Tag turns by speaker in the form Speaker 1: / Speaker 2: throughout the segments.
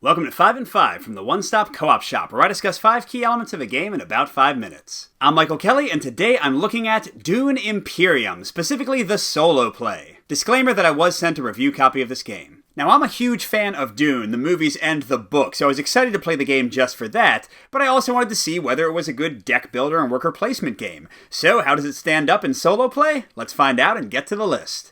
Speaker 1: Welcome to 5 and 5 from the one-stop co-op shop, where I discuss 5 key elements of a game in about 5 minutes. I'm Michael Kelly, and today I'm looking at Dune Imperium, specifically the solo play. Disclaimer that I was sent a review copy of this game. Now, I'm a huge fan of Dune, the movies and the book, so I was excited to play the game just for that, but I also wanted to see whether it was a good deck builder and worker placement game. So, how does it stand up in solo play? Let's find out and get to the list.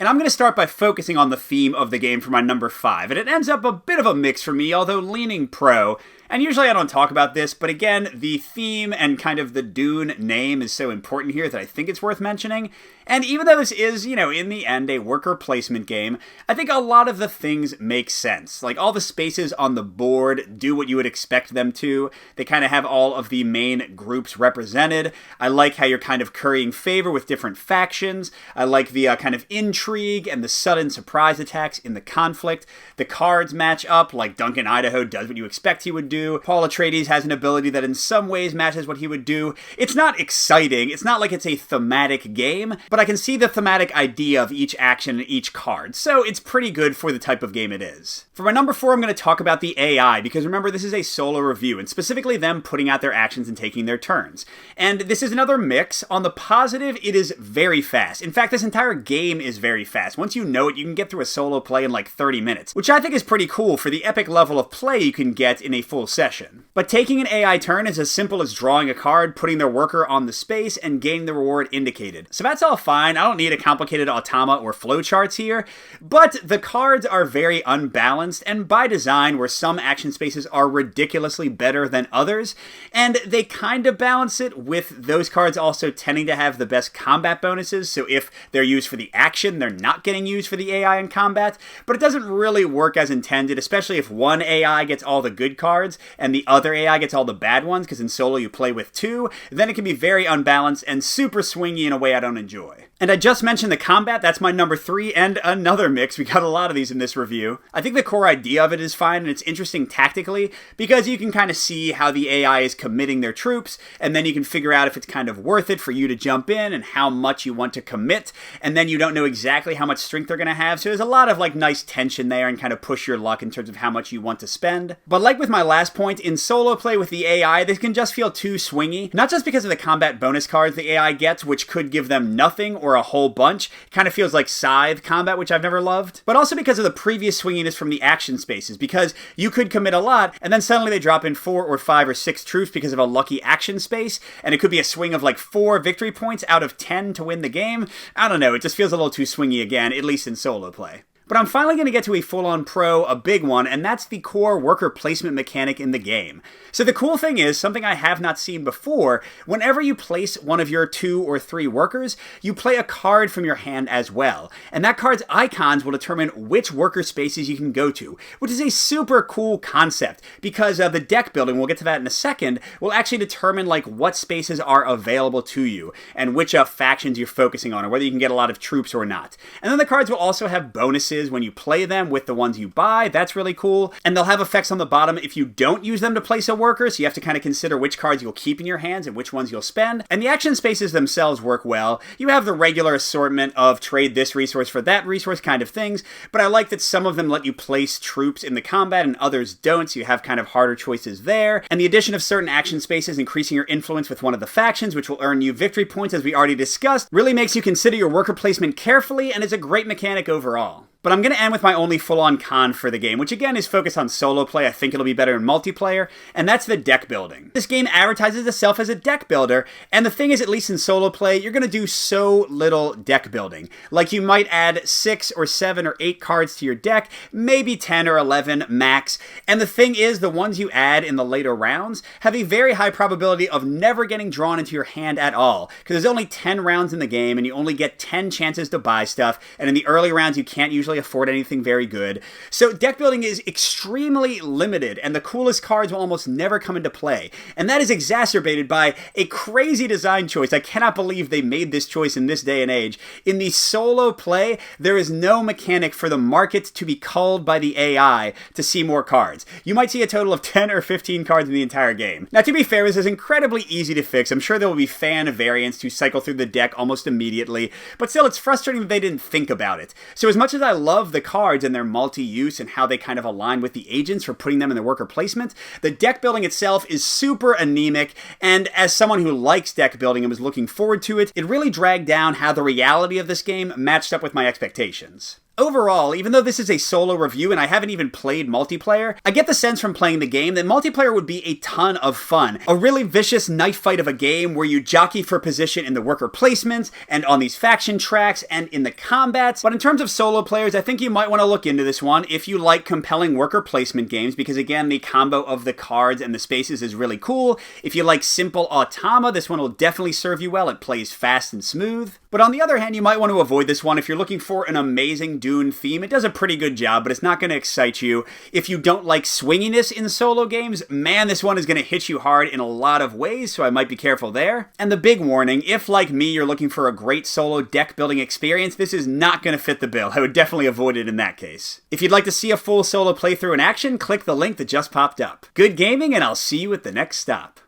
Speaker 1: And I'm going to start by focusing on the theme of the game for my number 5, and it ends up a bit of a mix for me, although leaning pro. And usually I don't talk about this, but again, the theme and kind of the Dune name is so important here that I think it's worth mentioning. And even though this is, in the end, a worker placement game, I think a lot of the things make sense. Like, all the spaces on the board do what you would expect them to. They kind of have all of the main groups represented. I like how you're kind of currying favor with different factions. I like the kind of intrigue and the sudden surprise attacks in the conflict. The cards match up, like Duncan Idaho does what you expect he would do. Paul Atreides has an ability that in some ways matches what he would do. It's not exciting. It's not like it's a thematic game, but I can see the thematic idea of each action and each card, so it's pretty good for the type of game it is. For my number 4, I'm going to talk about the AI, because remember, this is a solo review, and specifically them putting out their actions and taking their turns. And this is another mix. On the positive, it is very fast. In fact, this entire game is very fast. Once you know it, you can get through a solo play in like 30 minutes, which I think is pretty cool for the epic level of play you can get in a full session. But taking an AI turn is as simple as drawing a card, putting their worker on the space, and gaining the reward indicated. So that's all fine. I don't need a complicated automata or flowcharts here, but the cards are very unbalanced, and by design, where some action spaces are ridiculously better than others, and they kind of balance it with those cards also tending to have the best combat bonuses, so if they're used for the action, they're not getting used for the AI in combat, but it doesn't really work as intended, especially if one AI gets all the good cards, and the other AI gets all the bad ones, because in solo you play with 2, then it can be very unbalanced and super swingy in a way I don't enjoy. And I just mentioned the combat, that's my number 3, and another mix. We got a lot of these in this review. I think the core idea of it is fine, and it's interesting tactically, because you can kind of see how the AI is committing their troops, and then you can figure out if it's kind of worth it for you to jump in, and how much you want to commit, and then you don't know exactly how much strength they're going to have, so there's a lot of nice tension there, and kind of push your luck in terms of how much you want to spend. But like with my last point, in solo play with the AI, this can just feel too swingy, not just because of the combat bonus cards the AI gets, which could give them nothing or a whole bunch. It kind of feels like Scythe combat, which I've never loved, but also because of the previous swinginess from the action spaces, because you could commit a lot, and then suddenly they drop in 4 or 5 or 6 troops because of a lucky action space, and it could be a swing of 4 victory points out of 10 to win the game. I don't know, it just feels a little too swingy again, at least in solo play. But I'm finally going to get to a full-on pro, a big one, and that's the core worker placement mechanic in the game. So the cool thing is, something I have not seen before, whenever you place one of your 2 or 3 workers, you play a card from your hand as well. And that card's icons will determine which worker spaces you can go to, which is a super cool concept, because the deck building, we'll get to that in a second, will actually determine what spaces are available to you, and which factions you're focusing on, or whether you can get a lot of troops or not. And then the cards will also have bonuses when you play them with the ones you buy. That's really cool. And they'll have effects on the bottom if you don't use them to place a worker, so you have to kind of consider which cards you'll keep in your hands and which ones you'll spend. And the action spaces themselves work well. You have the regular assortment of trade this resource for that resource kind of things, but I like that some of them let you place troops in the combat and others don't, so you have kind of harder choices there. And the addition of certain action spaces increasing your influence with one of the factions, which will earn you victory points as we already discussed, really makes you consider your worker placement carefully, and is a great mechanic overall. But I'm going to end with my only full-on con for the game, which again is focused on solo play. I think it'll be better in multiplayer, and that's the deck building. This game advertises itself as a deck builder, and the thing is, at least in solo play, you're going to do so little deck building. You might add 6 or 7 or 8 cards to your deck, maybe 10 or 11 max, and the thing is, the ones you add in the later rounds have a very high probability of never getting drawn into your hand at all, because there's only 10 rounds in the game, and you only get 10 chances to buy stuff, and in the early rounds you can't usually really afford anything very good. So deck building is extremely limited, and the coolest cards will almost never come into play. And that is exacerbated by a crazy design choice. I cannot believe they made this choice in this day and age. In the solo play, there is no mechanic for the market to be culled by the AI to see more cards. You might see a total of 10 or 15 cards in the entire game. Now, to be fair, this is incredibly easy to fix. I'm sure there will be fan variants to cycle through the deck almost immediately, but still, it's frustrating that they didn't think about it. So as much as I love the cards and their multi-use and how they kind of align with the agents for putting them in the worker placement, the deck building itself is super anemic, and as someone who likes deck building and was looking forward to it, it really dragged down how the reality of this game matched up with my expectations. Overall, even though this is a solo review and I haven't even played multiplayer, I get the sense from playing the game that multiplayer would be a ton of fun. A really vicious knife fight of a game where you jockey for position in the worker placements and on these faction tracks and in the combats. But in terms of solo players, I think you might want to look into this one if you like compelling worker placement games, because again, the combo of the cards and the spaces is really cool. If you like simple automa, this one will definitely serve you well. It plays fast and smooth. But on the other hand, you might want to avoid this one if you're looking for an amazing Dune theme. It does a pretty good job, but it's not going to excite you. If you don't like swinginess in solo games, man, this one is going to hit you hard in a lot of ways, so I might be careful there. And the big warning, if like me, you're looking for a great solo deck building experience, this is not going to fit the bill. I would definitely avoid it in that case. If you'd like to see a full solo playthrough in action, click the link that just popped up. Good gaming, and I'll see you at the next stop.